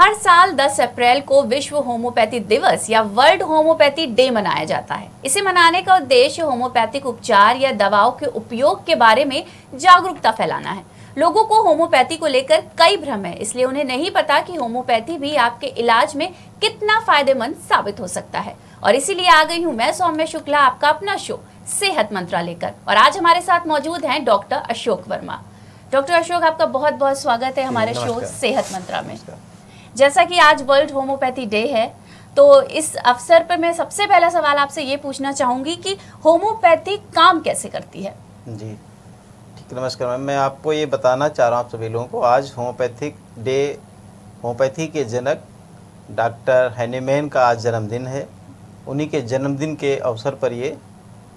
हर साल 10 अप्रैल को विश्व होम्योपैथी दिवस या वर्ल्ड होम्योपैथी डे मनाया जाता है। इसे मनाने का उद्देश्य होम्योपैथिक उपचार या दवाओं के उपयोग के बारे में जागरूकता फैलाना है। लोगों को होम्योपैथी को लेकर कई भ्रम है, इसलिए उन्हें नहीं पता कि होम्योपैथी भी आपके इलाज में कितना फायदेमंद साबित हो सकता है। और इसीलिए आ गई हूँ मैं सौम्या शुक्ला, आपका अपना शो सेहत मंत्रा लेकर। और आज हमारे साथ मौजूद हैं डॉक्टर अशोक वर्मा। डॉक्टर अशोक, आपका बहुत बहुत स्वागत है हमारे शो सेहत मंत्रा में। जैसा कि आज वर्ल्ड होम्योपैथी डे है, तो इस अवसर पर मैं सबसे पहला सवाल आपसे ये पूछना चाहूंगी कि होम्योपैथी काम कैसे करती है? जी ठीक, नमस्कार मैम। मैं आपको ये बताना चाह रहा हूँ आप सभी लोगों को, आज होम्योपैथिक डे, होम्योपैथी के जनक डॉक्टर हैनीमैन का आज जन्मदिन है। उन्हीं के जन्मदिन के अवसर पर ये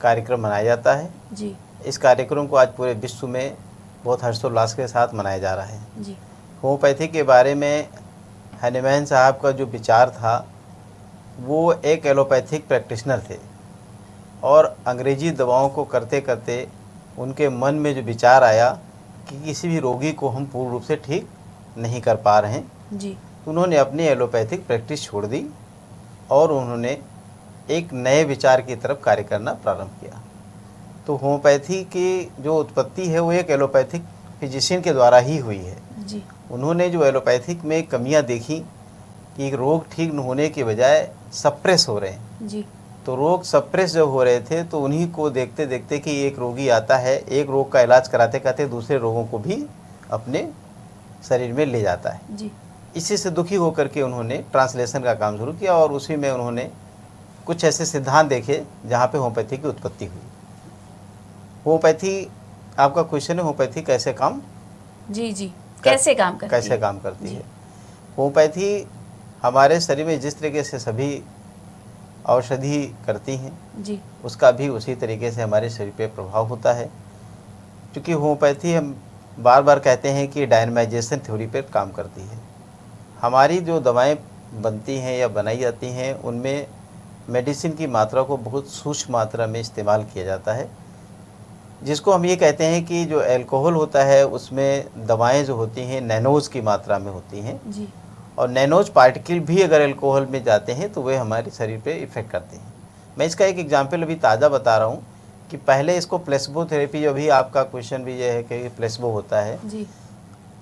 कार्यक्रम मनाया जाता है। जी। इस कार्यक्रम को आज पूरे विश्व में बहुत हर्षोल्लास के साथ मनाया जा रहा है। जी। होम्योपैथी के बारे में हैनीमैन साहब का जो विचार था, वो एक एलोपैथिक प्रैक्टिशनर थे और अंग्रेजी दवाओं को करते करते उनके मन में जो विचार आया कि किसी भी रोगी को हम पूर्ण रूप से ठीक नहीं कर पा रहे हैं, जी। तो उन्होंने अपनी एलोपैथिक प्रैक्टिस छोड़ दी और उन्होंने एक नए विचार की तरफ कार्य करना प्रारंभ किया। तो होम्योपैथी की जो उत्पत्ति है वो एक एलोपैथिक फिजिशियन के द्वारा ही हुई है। जी। उन्होंने जो एलोपैथिक में कमियां देखी कि रोग ठीक न होने के बजाय सप्रेस हो रहे हैं। जी। तो रोग सप्रेस जब हो रहे थे तो उन्हीं को देखते देखते कि एक रोगी आता है, एक रोग का इलाज कराते कराते दूसरे रोगों को भी अपने शरीर में ले जाता है। जी। इसी से दुखी होकर के उन्होंने ट्रांसलेशन का काम शुरू किया और उसी में उन्होंने कुछ ऐसे सिद्धांत देखे जहाँ पे होम्योपैथी की उत्पत्ति हुई। होम्योपैथी, आपका क्वेश्चन है होम्योपैथी कैसे काम जी कैसे काम करती है? होम्योपैथी हमारे शरीर में जिस तरीके से सभी औषधि करती हैं, जी, उसका भी उसी तरीके से हमारे शरीर पे प्रभाव होता है। क्योंकि होम्योपैथी, हम बार बार कहते हैं कि डायनेमाइजेशन थ्योरी पर काम करती है। हमारी जो दवाएं बनती हैं या बनाई जाती हैं, उनमें मेडिसिन की मात्रा को बहुत सूक्ष्म मात्रा में इस्तेमाल किया जाता है, जिसको हम ये कहते हैं कि जो अल्कोहल होता है उसमें दवाएं जो होती हैं नैनोज की मात्रा में होती हैं। जी। और नैनोज पार्टिकल भी अगर अल्कोहल में जाते हैं तो वे हमारे शरीर पे इफ़ेक्ट करते हैं। मैं इसका एक एग्जांपल अभी ताज़ा बता रहा हूँ कि पहले इसको प्लेसबो थेरेपी, जो भी आपका क्वेश्चन भी ये है कि प्लेसबो होता है, जी।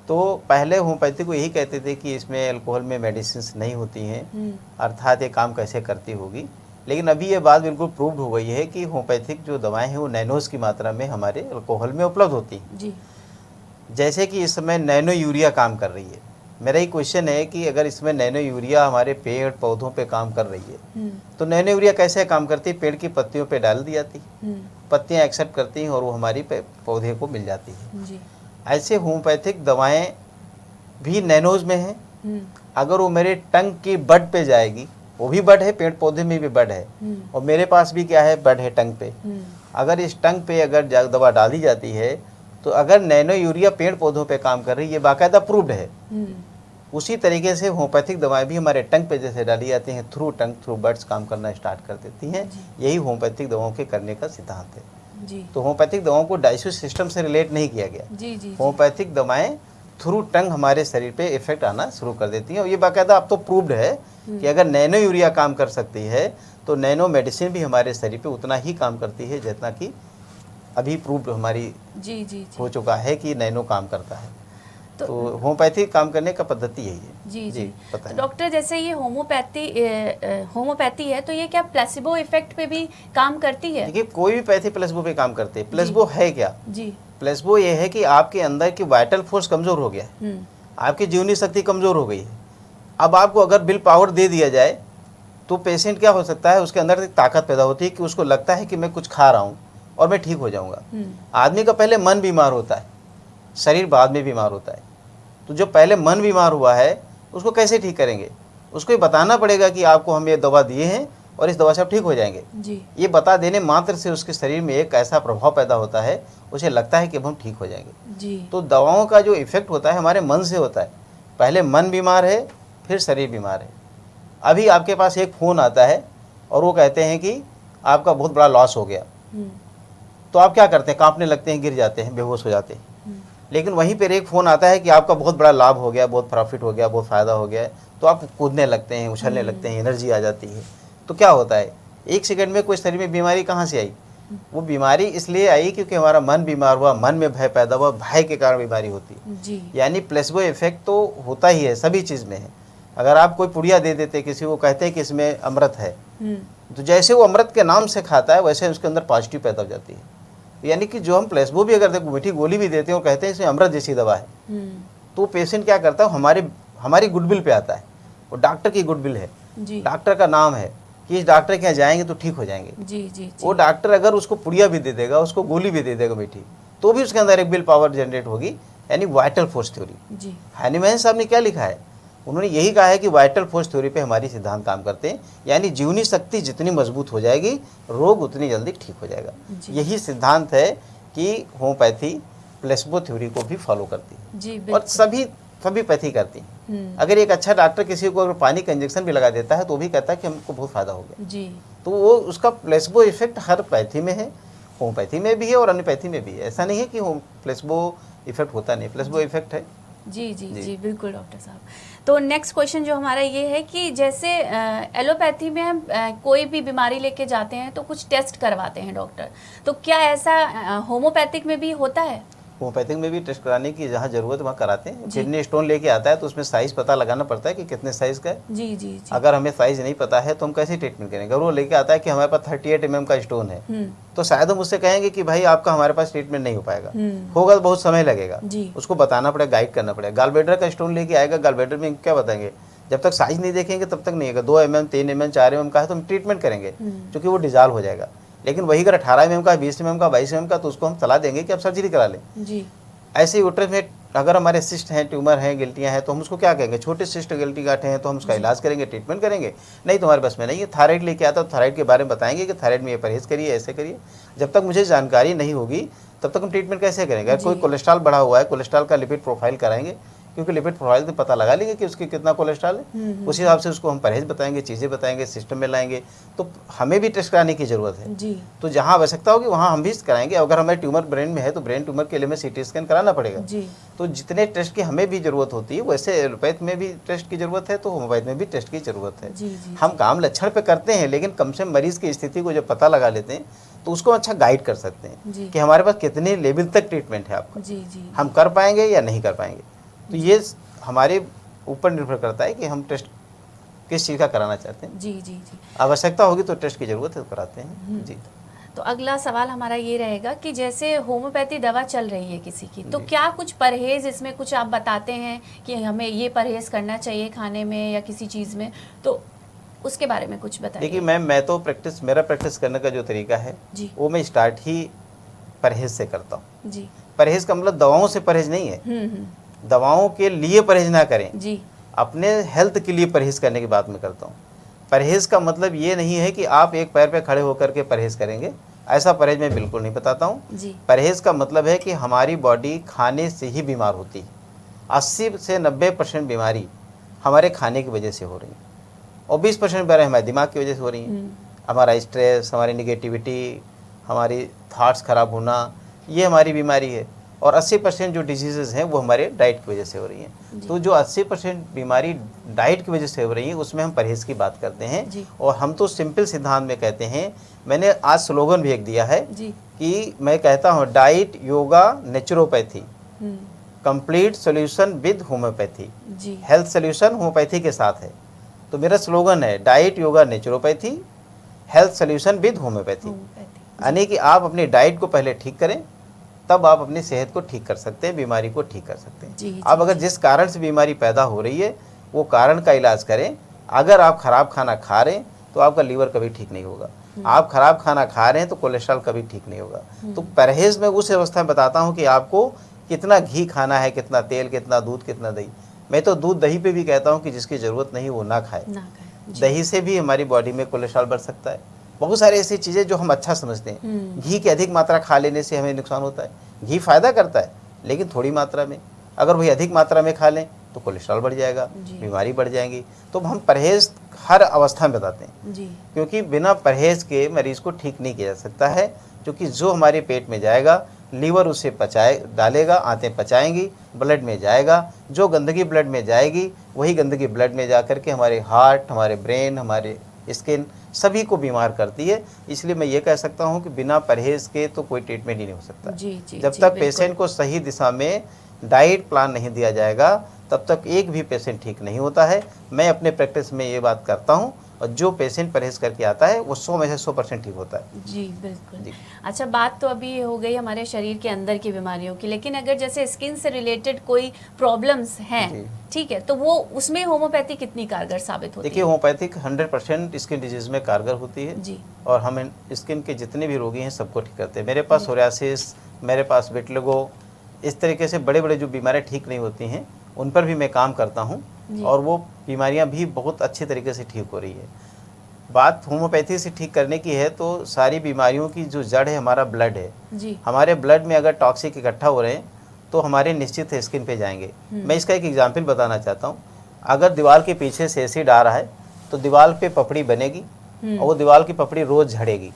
तो पहले होम्योपैथी को यही कहते थे कि इसमें अल्कोहल में मेडिसिन नहीं होती हैं, अर्थात ये काम कैसे करती होगी। लेकिन अभी ये बात बिल्कुल प्रूव्ड हो गई है कि होम्योपैथिक जो दवाएं हैं वो नैनोज की मात्रा में हमारे अल्कोहल में उपलब्ध होती हैं। जी। जैसे कि इस समय नैनो यूरिया काम कर रही है। मेरा ये क्वेश्चन है कि अगर इसमें नैनो यूरिया हमारे पेड़ पौधों पे काम कर रही है, तो नैनो यूरिया कैसे काम करती है? पेड़ की पत्तियों पे डाल दी जाती है, पत्तियाँ एक्सेप्ट करती हैं और वो हमारी पौधे को मिल जाती है। जी। ऐसे होम्योपैथिक दवाएं भी नैनोज में हैं। अगर वो मेरे टंग की बड पे जाएगी, वो भी बड है, पेड़ पौधे में भी बड है, और मेरे पास भी क्या है, बड है टंग पे। अगर इस टंग पे अगर दवा डाली जाती है, तो अगर नैनो यूरिया पेड़ पौधों पे काम कर रही है, ये बाकायदा प्रूव्ड है। उसी तरीके से होम्योपैथिक दवाएं भी हमारे टंग पे जैसे डाली जाती हैं, थ्रू टंग थ्रू बड्स काम करना स्टार्ट कर देती हैं। यही होम्योपैथिक दवाओं के करने का सिद्धांत है। जी। तो होम्योपैथिक दवाओं को डाइजेस्टिव सिस्टम से रिलेट नहीं किया गया। जी। जी। होम्योपैथिक दवाएं थ्रू टंग हमारे शरीर पे इफेक्ट आना शुरू कर देती हैं, और ये बाकायदा अब तो प्रूव्ड है कि अगर नैनो यूरिया काम कर सकती है तो नैनो मेडिसिन भी हमारे शरीर पे उतना ही काम करती है जितना कि अभी प्रूव्ड हमारी जी हो चुका है कि नैनो काम करता है। तो होम्योपैथी काम करने का पद्धति यही है। जी पता है। डॉक्टर, जैसे ये होम्योपैथी है, तो ये क्या प्लेसिबो इफेक्ट पे भी काम करती है? देखिए, कोई भी पैथी प्लेसबो पे काम करते हैं। प्लेसबो है क्या? जी। प्लेसबो ये है कि आपके अंदर की वाइटल फोर्स कमजोर हो गया है, आपकी जीवनी शक्ति कमजोर हो गई है। अब आपको अगर विल पावर दे दिया जाए तो पेशेंट क्या हो सकता है, उसके अंदर एक ताकत पैदा होती है कि उसको लगता है कि मैं कुछ खा रहा हूँ और मैं ठीक हो जाऊँगा। आदमी का पहले मन बीमार होता है, शरीर बाद में बीमार होता है। तो जो पहले मन बीमार हुआ है उसको कैसे ठीक करेंगे? उसको ये बताना पड़ेगा कि आपको हम ये दवा दिए हैं और इस दवा से आप ठीक हो जाएंगे। जी। ये बता देने मात्र से उसके शरीर में एक ऐसा प्रभाव पैदा होता है, उसे लगता है कि अब हम ठीक हो जाएंगे। जी। तो दवाओं का जो इफेक्ट होता है हमारे मन से होता है। पहले मन बीमार है, फिर शरीर बीमार है। अभी आपके पास एक फ़ोन आता है और वो कहते हैं कि आपका बहुत बड़ा लॉस हो गया, तो आप क्या करते हैं? कांपने लगते हैं, गिर जाते हैं, बेहोश हो जाते हैं। लेकिन वहीं पर एक फ़ोन आता है कि आपका बहुत बड़ा लाभ हो गया, बहुत प्रॉफिट हो गया, बहुत फ़ायदा हो गया है, तो आप कूदने लगते हैं, उछलने लगते हैं, एनर्जी आ जाती है। तो क्या होता है, एक सेकंड में कोई शरीर में बीमारी कहाँ से आई? वो बीमारी इसलिए आई क्योंकि हमारा मन बीमार हुआ, मन में भय पैदा हुआ, भय के कारण बीमारी होती है जी। यानी प्लेसबो इफेक्ट तो होता ही है, सभी चीज़ में है। अगर आप कोई पुड़िया दे देते किसी को, कहते हैं कि इसमें अमृत है, तो जैसे वो अमृत के नाम से खाता है वैसे उसके अंदर पॉजिटिव पैदा हो जाती है। यानी कि जो हम प्लेसबो भी अगर देखो मीठी गोली भी देते हैं और कहते हैं इसमें अमृत जैसी दवा है, तो पेशेंट क्या करता है, हमारी गुडविल पे आता है, वो डॉक्टर की गुडविल है, डॉक्टर का नाम है कि इस डॉक्टर के यहाँ जाएंगे तो ठीक हो जाएंगे। जी। वो डॉक्टर अगर उसको पुड़िया भी दे देगा, उसको गोली भी दे देगा मीठी, तो भी उसके अंदर एक विल पावर जनरेट होगी, यानी वाइटल फोर्स थ्योरी। हैनीमैन साहब ने क्या लिखा है, उन्होंने यही कहा है कि वाइटल फोर्स थ्योरी पे हमारी सिद्धांत काम करते हैं, यानी जीवनी शक्ति जितनी मजबूत हो जाएगी, रोग उतनी जल्दी ठीक हो जाएगा। यही सिद्धांत है कि होम्योपैथी प्लेसबो थ्योरी को भी फॉलो करती है और सभी पैथी करती हैं। अगर एक अच्छा डॉक्टर किसी को अगर पानी का इंजेक्शन भी लगा देता है तो भी कहता है कि हमको बहुत फायदा हो गया जी। तो वो उसका प्लेसबो इफेक्ट हर पैथी में है, होम्योपैथी में भी है और एलोपैथी में भी है। ऐसा नहीं है कि प्लेसबो इफेक्ट होता नहीं, प्लेसबो इफेक्ट है। जी बिल्कुल डॉक्टर साहब। तो नेक्स्ट क्वेश्चन जो हमारा ये है कि जैसे एलोपैथी में हम कोई भी बीमारी लेके जाते हैं तो कुछ टेस्ट करवाते हैं डॉक्टर, तो क्या ऐसा होम्योपैथिक में भी होता है? होम्योपैथिक में भी टेस्ट कराने की जहाँ जरूरत वहाँ कराते हैं। किडनी स्टोन लेके आता है तो उसमें साइज पता लगाना पड़ता है कि कितने साइज का है। जी। अगर हमें साइज नहीं पता है तो हम कैसे ट्रीटमेंट करेंगे? अगर वो लेके आता है कि हमारे पास 38 mm का स्टोन है, तो शायद हम उससे कहेंगे कि भाई आपका हमारे पास ट्रीटमेंट नहीं हो पाएगा, होगा तो बहुत समय लगेगा। उसको बताना पड़ेगा, गाइड करना पड़ेगा। गॉलब्लैडर का स्टोन लेके आएगा, गॉलब्लैडर में क्या बताएंगे, जब तक साइज नहीं देखेंगे तब तक नहीं होगा। 2 mm 3 mm 4 mm का है तो हम ट्रीटमेंट करेंगे क्योंकि वो डिजॉल्व हो जाएगा। लेकिन वही अगर 18 mm का, 20 mm का, 22 mm का, तो उसको हम सलाह देंगे कि आप सर्जरी करा लें। ऐसे ही यूट्रस में अगर हमारे सिस्ट हैं, ट्यूमर हैं, गिल्टियाँ हैं, तो हम उसको क्या कहेंगे, छोटे सिस्ट गिल्टी गांठें हैं तो हम उसका इलाज करेंगे, ट्रीटमेंट करेंगे। नहीं तो हमारे बस में नहीं है। थायराइड लेके आता तो थायराइड के बारे में बताएंगे कि थायराइड में ये परहेज करिए, ऐसे करिए। जब तक मुझे जानकारी नहीं होगी तब तक हम ट्रीटमेंट कैसे करेंगे? अगर कोई कोलेस्ट्रॉल बढ़ा हुआ है, कोलेस्ट्रॉल का लिपिड प्रोफाइल कराएंगे, क्योंकि लिपिड प्रोफाइल से पता लगा लेंगे कि उसकी कितना कोलेस्ट्रॉल है। उस हिसाब से उसको हम परहेज बताएंगे, चीज़ें बताएंगे, सिस्टम में लाएंगे। तो हमें भी टेस्ट कराने की ज़रूरत है। तो जहाँ आवश्यकता होगी वहाँ हम भी कराएंगे। अगर हमें ट्यूमर ब्रेन में है तो ब्रेन ट्यूमर के लिए हमें CT स्कैन कराना पड़ेगा। तो जितने टेस्ट की हमें भी ज़रूरत होती है वैसे एलोपैथ में भी टेस्ट की ज़रूरत है, तो होम्योपैथ में भी टेस्ट की ज़रूरत है। हम काम लक्षण पे करते हैं, लेकिन कम से कम मरीज़ की स्थिति को जब पता लगा लेते हैं तो उसको अच्छा गाइड कर सकते हैं कि हमारे पास कितने लेवल तक ट्रीटमेंट है आपका, हम कर पाएंगे या नहीं कर पाएंगे। तो ये हमारे ऊपर निर्भर करता है कि हम टेस्ट किस चीज़ का कराना चाहते हैं। जी। आवश्यकता होगी तो टेस्ट की ज़रूरत है तो कराते हैं। जी। तो अगला सवाल हमारा ये रहेगा कि जैसे होम्योपैथी दवा चल रही है किसी की, तो क्या कुछ परहेज इसमें कुछ आप बताते हैं कि हमें ये परहेज करना चाहिए खाने में या किसी चीज़ में, तो उसके बारे में कुछ बताइए। देखिए मैम, मेरा प्रैक्टिस करने का जो तरीका है वो मैं स्टार्ट ही परहेज से करता हूँ। जी। परहेज का मतलब दवाओं से परहेज नहीं है, दवाओं के लिए परहेज ना करें जी, अपने हेल्थ के लिए परहेज करने की बात मैं करता हूँ। परहेज का मतलब ये नहीं है कि आप एक पैर पे खड़े होकर के परहेज करेंगे, ऐसा परहेज मैं बिल्कुल नहीं बताता हूँ। परहेज का मतलब है कि हमारी बॉडी खाने से ही बीमार होती है। 80 से 90% बीमारी हमारे खाने की वजह से हो रही है और 20% बीमारी हमारे दिमाग की वजह से हो रही है। हमारा स्ट्रेस, हमारी निगेटिविटी, हमारी थाट्स खराब होना, ये हमारी बीमारी है। और 80% जो डिजीज़ हैं वो हमारे डाइट की वजह से हो रही हैं। तो जो 80% बीमारी डाइट की वजह से हो रही है उसमें हम परहेज़ की बात करते हैं। और हम तो सिंपल सिद्धांत में कहते हैं, मैंने आज स्लोगन भी एक दिया है कि मैं कहता हूँ diet, yoga, naturopathy, complete solution with homeopathy. Health solution homeopathy के साथ है। तो मेरा स्लोगन है diet, yoga, naturopathy, health solution with homeopathy. यानी कि आप अपनी डाइट को पहले ठीक करें, तब आप अपनी सेहत को ठीक कर सकते हैं, बीमारी को ठीक कर सकते हैं। अब अगर जिस कारण से बीमारी पैदा हो रही है वो कारण का इलाज करें। अगर आप खराब खाना खा रहे हैं तो आपका लीवर कभी ठीक नहीं होगा। आप खराब खाना खा रहे हैं तो कोलेस्ट्रॉल कभी ठीक नहीं होगा। तो परहेज में उस अवस्था में बताता हूँ कि आपको कितना घी खाना है, कितना तेल, कितना दूध, कितना दही। मैं तो दूध दही पे भी कहता हूँ कि जिसकी ज़रूरत नहीं वो ना खाए। दही से भी हमारी बॉडी में कोलेस्ट्रॉल बढ़ सकता है। बहुत सारी ऐसी चीज़ें जो हम अच्छा समझते हैं। घी की अधिक मात्रा खा लेने से हमें नुकसान होता है। घी फायदा करता है लेकिन थोड़ी मात्रा में। अगर वही अधिक मात्रा में खा लें तो कोलेस्ट्रॉल बढ़ जाएगा, बीमारी बढ़ जाएगी। तो हम परहेज हर अवस्था में बताते हैं क्योंकि बिना परहेज के मरीज़ को ठीक नहीं किया जा सकता है। क्योंकि जो हमारे पेट में जाएगा लीवर उसे डालेगा, आंतें पचाएंगी, ब्लड में जाएगा। जो गंदगी ब्लड में जाएगी वही गंदगी ब्लड में जा करके हमारे हार्ट, हमारे ब्रेन, हमारे स्किन सभी को बीमार करती है। इसलिए मैं ये कह सकता हूँ कि बिना परहेज़ के तो कोई ट्रीटमेंट ही नहीं हो सकता। जब तक पेशेंट को सही दिशा में डाइट प्लान नहीं दिया जाएगा तब तक एक भी पेशेंट ठीक नहीं होता है। मैं अपने प्रैक्टिस में ये बात करता हूँ, और जो पेशेंट परहेज करके आता है वो 100 में से 100% ठीक होता है। जी बिल्कुल। अच्छा, बात तो अभी हो गई हमारे शरीर के अंदर की बीमारियों की, लेकिन अगर जैसे स्किन से रिलेटेड कोई प्रॉब्लम्स हैं, ठीक है, तो वो उसमें होम्योपैथी कितनी कारगर साबित होती है? देखिए, होम्योपैथिक 100% स्किन डिजीज में कारगर होती है जी। और हम स्किन के जितने भी रोगी हैं सबको ठीक करते हैं। मेरे पास सोरियासिस, मेरे पास विटिलिगो, इस तरीके से बड़े बड़े जो बीमारियाँ ठीक नहीं होती हैं उन पर भी मैं काम करता हूँ, और वो बीमारियाँ भी बहुत अच्छे तरीके से ठीक हो रही है। बात होम्योपैथी से ठीक करने की है तो सारी बीमारियों की जो जड़ है हमारा ब्लड है जी। हमारे ब्लड में अगर टॉक्सिक इकट्ठा हो रहे हैं तो हमारे निश्चित है स्किन पे जाएंगे। मैं इसका एक एग्जाम्पल बताना चाहता हूँ। अगर दीवार के पीछे से एसिड आ रहा है तो दीवार पे पपड़ी बनेगी और वो दीवार की पपड़ी रोज झड़ेगी।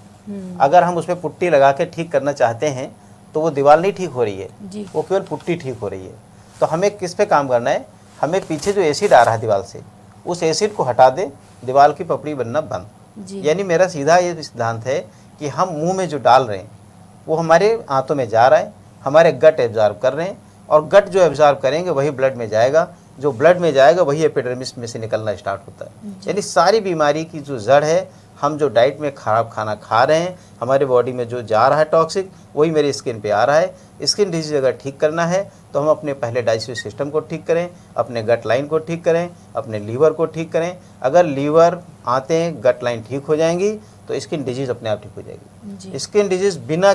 अगर हम उसमें पुट्टी लगा के ठीक करना चाहते हैं तो वो दीवार नहीं ठीक हो रही है, वो केवल पुट्टी ठीक हो रही है। तो हमें किस पे काम करना है? हमें पीछे जो एसिड आ रहा है दीवार से, उस एसिड को हटा दे, दीवार की पपड़ी बनना बंद। यानी मेरा सीधा ये सिद्धांत है कि हम मुंह में जो डाल रहे हैं वो हमारे आंतों में जा रहा है, हमारे गट एब्जॉर्ब कर रहे हैं, और गट जो एब्जॉर्ब करेंगे वही ब्लड में जाएगा, जो ब्लड में जाएगा वही एपिडर्मिस में से निकलना स्टार्ट होता है। यानी सारी बीमारी की जो जड़ है, हम जो डाइट में खराब खाना खा रहे हैं, हमारे बॉडी में जो जा रहा है टॉक्सिक, वही मेरी स्किन पे आ रहा है। स्किन डिजीज अगर ठीक करना है तो हम अपने पहले डाइजेस्टिव सिस्टम को ठीक करें, अपने गट लाइन को ठीक करें, अपने लीवर को ठीक करें। अगर लीवर, आंतें, गट लाइन ठीक हो जाएंगी तो स्किन डिजीज़ अपने आप ठीक हो जाएगी। स्किन डिजीज़ बिना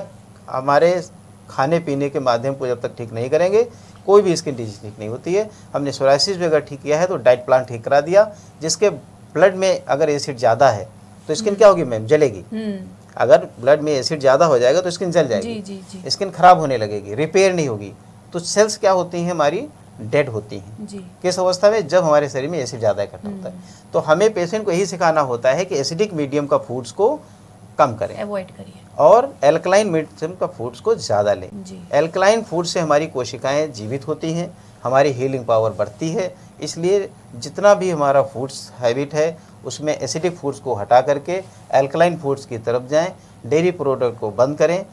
हमारे खाने पीने के माध्यम को जब तक ठीक नहीं करेंगे कोई भी स्किन डिजीज ठीक नहीं होती है। हमने सोराइसिस भी अगर ठीक किया है तो डाइट प्लान ठीक करा दिया। जिसके ब्लड में अगर एसिड ज़्यादा है तो स्किन क्या होगी मैम? जलेगी। अगर ब्लड में एसिड ज़्यादा हो जाएगा तो स्किन जल जाएगी, स्किन खराब होने लगेगी, रिपेयर नहीं होगी। तो सेल्स क्या होती हैं हमारी? डेड होती हैं। किस अवस्था में? जब हमारे शरीर में एसिड ज़्यादा इकट्ठा होता है। तो हमें पेशेंट को यही सिखाना होता है कि एसिडिक मीडियम का फूड्स को कम करें, अवॉइड करिए, और एल्कलाइन मीडियम का फूड्स को ज़्यादा लें। एल्कलाइन फूड से हमारी कोशिकाएं जीवित होती हैं, हमारी हीलिंग पावर बढ़ती है। इसलिए जितना भी हमारा फूड्स हैबिट है उसमें एसिडिक फूड्स को हटा करके एल्कलाइन फूड्स की तरफ जाएं। डेयरी प्रोडक्ट को बंद करें,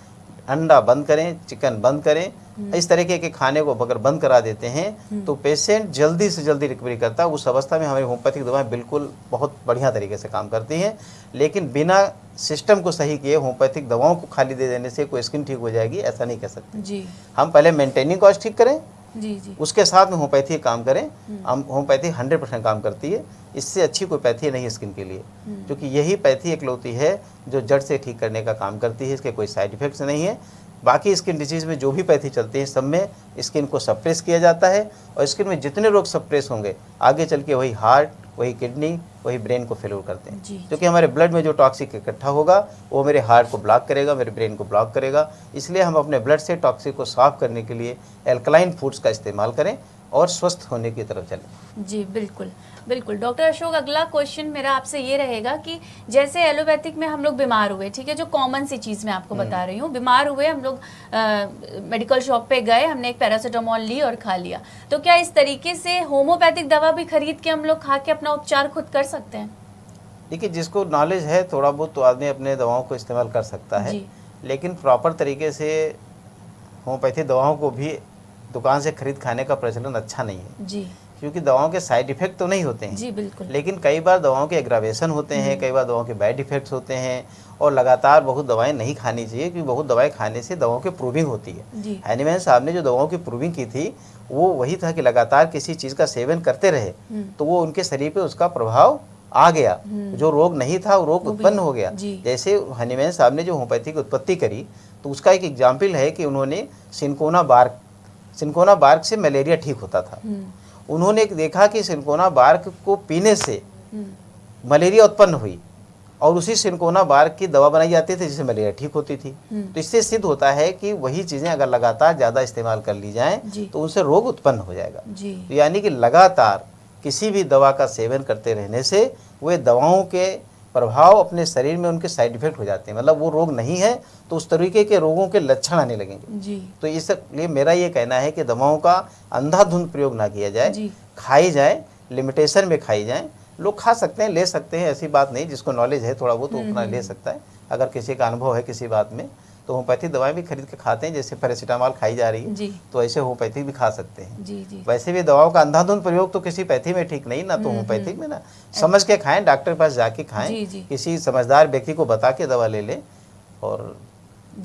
अंडा बंद करें, चिकन बंद करें। इस तरीके के खाने को अगर बंद करा देते हैं तो पेशेंट जल्दी से जल्दी रिकवरी करता है। उस अवस्था में हमारी होम्योपैथिक दवाएं बिल्कुल बहुत बढ़िया तरीके से काम करती हैं। लेकिन बिना सिस्टम को सही किए होम्योपैथिक दवाओं को खाली दे देने से कोई स्किन ठीक हो जाएगी, ऐसा नहीं कह सकते जी। हम पहले मेंटेनिंग कॉस्ट ठीक करें जी। उसके साथ में होम्योपैथी काम करें। हम होम्योपैथी 100% काम करती है। इससे अच्छी कोई पैथी नहीं है स्किन के लिए, क्योंकि यही पैथी इकलौती है जो जड़ से ठीक करने का काम करती है। इसके कोई साइड इफेक्ट्स नहीं है। बाकी स्किन डिजीज़ में जो भी पैथी चलती है सब में स्किन को सप्रेस किया जाता है, और स्किन में जितने रोग सप्रेस होंगे आगे चल के वही हार्ट, वही किडनी, वही ब्रेन को फेल्योर करते हैं। क्योंकि हमारे ब्लड में जो टॉक्सिक इकट्ठा होगा वो मेरे हार्ट को ब्लॉक करेगा, मेरे ब्रेन को ब्लॉक करेगा। इसलिए हम अपने ब्लड से टॉक्सिक को साफ करने के लिए एल्कलाइन फूड्स का इस्तेमाल करें और स्वस्थ होने की तरफ चलें। जी बिल्कुल बिल्कुल। डॉक्टर अशोक, अगला क्वेश्चन मेरा आपसे ये रहेगा कि जैसे एलोपैथिक में हम लोग बीमार हुए, ठीक है, जो कॉमन सी चीज़ मैं आपको बता रही हूँ, बीमार हुए हम लोग, मेडिकल शॉप पे गए, हमने एक पैरासीटामोल ली और खा लिया, तो क्या इस तरीके से होम्योपैथिक दवा भी खरीद के हम लोग खा के अपना उपचार खुद कर सकते हैं? देखिए, जिसको नॉलेज है थोड़ा बहुत तो आदमी अपने दवाओं को इस्तेमाल कर सकता है, लेकिन प्रॉपर तरीके से होम्योपैथी दवाओं को भी दुकान से खरीद खाने का प्रचलन अच्छा नहीं है जी। क्योंकि दवाओं के साइड इफेक्ट तो नहीं होते हैं जी बिल्कुल, लेकिन कई बार दवाओं के एग्रावेशन होते हैं, कई बार दवाओं के बैड इफेक्ट्स होते हैं, और लगातार बहुत दवाएं नहीं खानी चाहिए, क्योंकि बहुत दवाएं खाने से दवाओं की प्रूविंग होती है। हैनीमैन साहब ने जो दवाओं की प्रूविंग की थी वो वही था कि लगातार किसी चीज़ का सेवन करते रहे तो वो उनके शरीर पे उसका प्रभाव आ गया, जो रोग नहीं था वो रोग उत्पन्न हो गया। जैसे हैनीमैन साहब ने जो होम्योपैथी की उत्पत्ति करी तो उसका एक एग्जाम्पल है कि उन्होंने सिनकोना बार्क से मलेरिया ठीक होता था। उन्होंने देखा कि सिनकोना बार्क को पीने से मलेरिया उत्पन्न हुई, और उसी सिनकोना बार्क की दवा बनाई जाती थी जिससे मलेरिया ठीक होती थी। तो इससे सिद्ध होता है कि वही चीज़ें अगर लगातार ज़्यादा इस्तेमाल कर ली जाएं तो उनसे रोग उत्पन्न हो जाएगा। तो यानी कि लगातार किसी भी दवा का सेवन करते रहने से वे दवाओं के प्रभाव अपने शरीर में उनके साइड इफेक्ट हो जाते हैं, मतलब वो रोग नहीं है तो उस तरीके के रोगों के लक्षण आने लगेंगे जी। तो इसलिए मेरा ये कहना है कि दवाओं का अंधाधुंध प्रयोग ना किया जाए, जी। खाई जाए, लिमिटेशन में खाई जाए। लोग खा सकते हैं, ले सकते हैं, ऐसी बात नहीं, जिसको नॉलेज है थोड़ा वो तो अपना ले सकता है। अगर किसी का अनुभव है किसी बात में तो होम्योपैथिक दवाएं भी खरीद के खाते हैं, जैसे पैरासीटामॉल खाई जा रही है जी। तो ऐसे होम्योपैथिक भी खा सकते हैं। जी जी। वैसे भी दवाओं का अंधाधुंध प्रयोग तो किसी पैथी में ठीक नहीं, ना तो होम्योपैथिक में, ना समझ के खाएं, डॉक्टर के पास जाके खाएं, जी, जी। किसी समझदार व्यक्ति को बता के दवा ले लें। और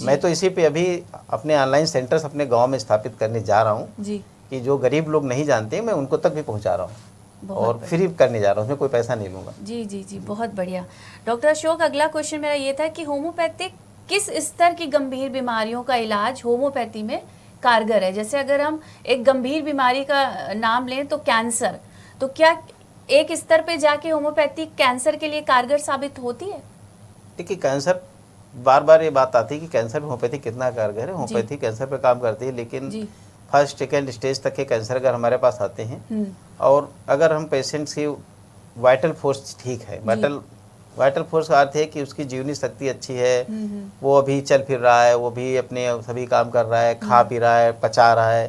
मैं तो इसी पे अभी अपने ऑनलाइन सेंटर्स अपने गांव में स्थापित करने जा रहा हूँ जी। कि जो गरीब लोग नहीं जानते मैं उनको तक भी पहुँचा रहा हूँ बहुत और फ्री करने जा रहा हूँ, उसमें कोई पैसा नहीं लूँगा। जी जी जी, बहुत बढ़िया। डॉक्टर अशोक, अगला क्वेश्चन मेरा ये था कि होम्योपैथिक किस स्तर की गंभीर बीमारियों का इलाज होम्योपैथी में कारगर है? जैसे अगर हम एक गंभीर बीमारी का नाम लें तो कैंसर, तो क्या एक स्तर पे जाके होम्योपैथी कैंसर के लिए कारगर साबित होती है? देखिए, कैंसर बार बार ये बात आती है कि कैंसर में होम्योपैथी कितना कारगर है। होम्योपैथी कैंसर पे काम करती है, लेकिन फर्स्ट सेकेंड स्टेज तक के कैंसर अगर हमारे पास आते हैं और अगर हम पेशेंट्स की वाइटल फोर्स ठीक है, वाइटल फोर्स का अर्थ है कि उसकी जीवनी शक्ति अच्छी है, वो अभी चल फिर रहा है, वो भी अपने सभी काम कर रहा है, खा पी रहा है, पचा रहा है,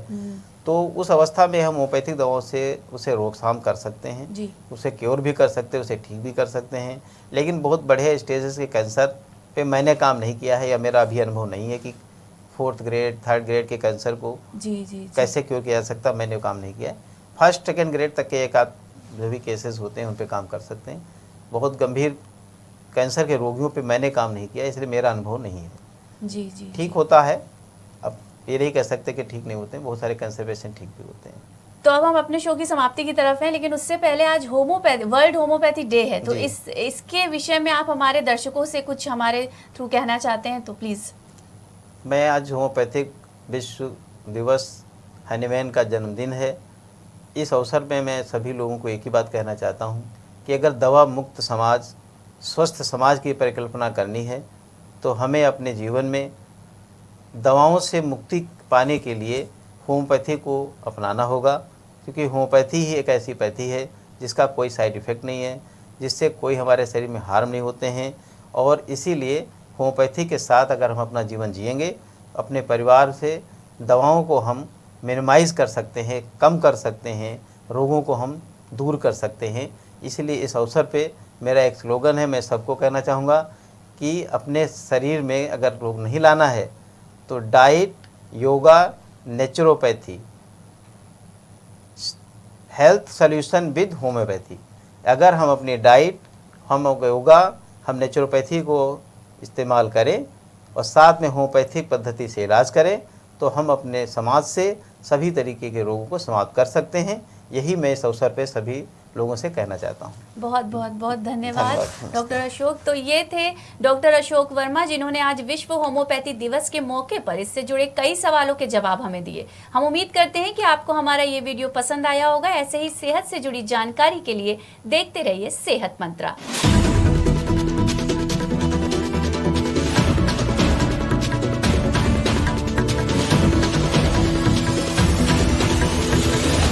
तो उस अवस्था में हम होम्योपैथिक दवाओं से उसे रोकथाम कर सकते हैं, उसे क्योर भी कर सकते हैं, उसे ठीक भी कर सकते हैं। लेकिन बहुत बड़े स्टेजेस के कैंसर पे मैंने काम नहीं किया है या मेरा अभी अनुभव नहीं है कि 4th ग्रेड 3rd ग्रेड के कैंसर को कैसे क्योर किया जा सकता, मैंने काम नहीं किया है। 1st 2nd ग्रेड तक के एक आध जो भी केसेस होते हैं उन पे काम कर सकते हैं। बहुत गंभीर कैंसर के रोगियों पे मैंने काम नहीं किया, इसलिए मेरा अनुभव नहीं है। जी जी। ठीक होता है, अब ये नहीं कह सकते कि ठीक नहीं होते हैं, बहुत सारे कैंसर पेशेंट ठीक भी होते हैं। तो अब हम अपने शो की समाप्ति की तरफ हैं, लेकिन उससे पहले आज होम्योपैथी वर्ल्ड होम्योपैथी डे है, तो इसके विषय में आप हमारे दर्शकों से कुछ हमारे थ्रू कहना चाहते हैं तो प्लीज़। मैं आज होम्योपैथिक विश्व दिवस, हनीमैन का जन्मदिन है, इस अवसर में मैं सभी लोगों को एक ही बात कहना चाहता हूँ कि अगर दवा मुक्त समाज, स्वस्थ समाज की परिकल्पना करनी है तो हमें अपने जीवन में दवाओं से मुक्ति पाने के लिए होम्योपैथी को अपनाना होगा, क्योंकि होम्योपैथी ही एक ऐसी पैथी है जिसका कोई साइड इफ़ेक्ट नहीं है, जिससे कोई हमारे शरीर में हार्म नहीं होते हैं। और इसीलिए होम्योपैथी के साथ अगर हम अपना जीवन जिएंगे, अपने परिवार से दवाओं को हम मिनिमाइज़ कर सकते हैं, कम कर सकते हैं, रोगों को हम दूर कर सकते हैं। इसलिए इस अवसर पे मेरा एक स्लोगन है, मैं सबको कहना चाहूँगा कि अपने शरीर में अगर रोग नहीं लाना है तो diet, yoga, naturopathy, health solution with homeopathy. अगर हम अपनी डाइट, हम योगा, हम नेचुरोपैथी को इस्तेमाल करें और साथ में होम्योपैथिक पद्धति से इलाज करें तो हम अपने समाज से सभी तरीके के रोगों को समाप्त कर सकते हैं। यही मैं इस अवसर पे सभी लोगों से कहना चाहता हूँ। बहुत बहुत बहुत धन्यवाद डॉक्टर अशोक। तो ये थे डॉक्टर अशोक वर्मा, जिन्होंने आज विश्व होम्योपैथी दिवस के मौके पर इससे जुड़े कई सवालों के जवाब हमें दिए। हम उम्मीद करते हैं कि आपको हमारा ये वीडियो पसंद आया होगा। ऐसे ही सेहत से जुड़ी जानकारी के लिए देखते रहिए सेहत मंत्रा।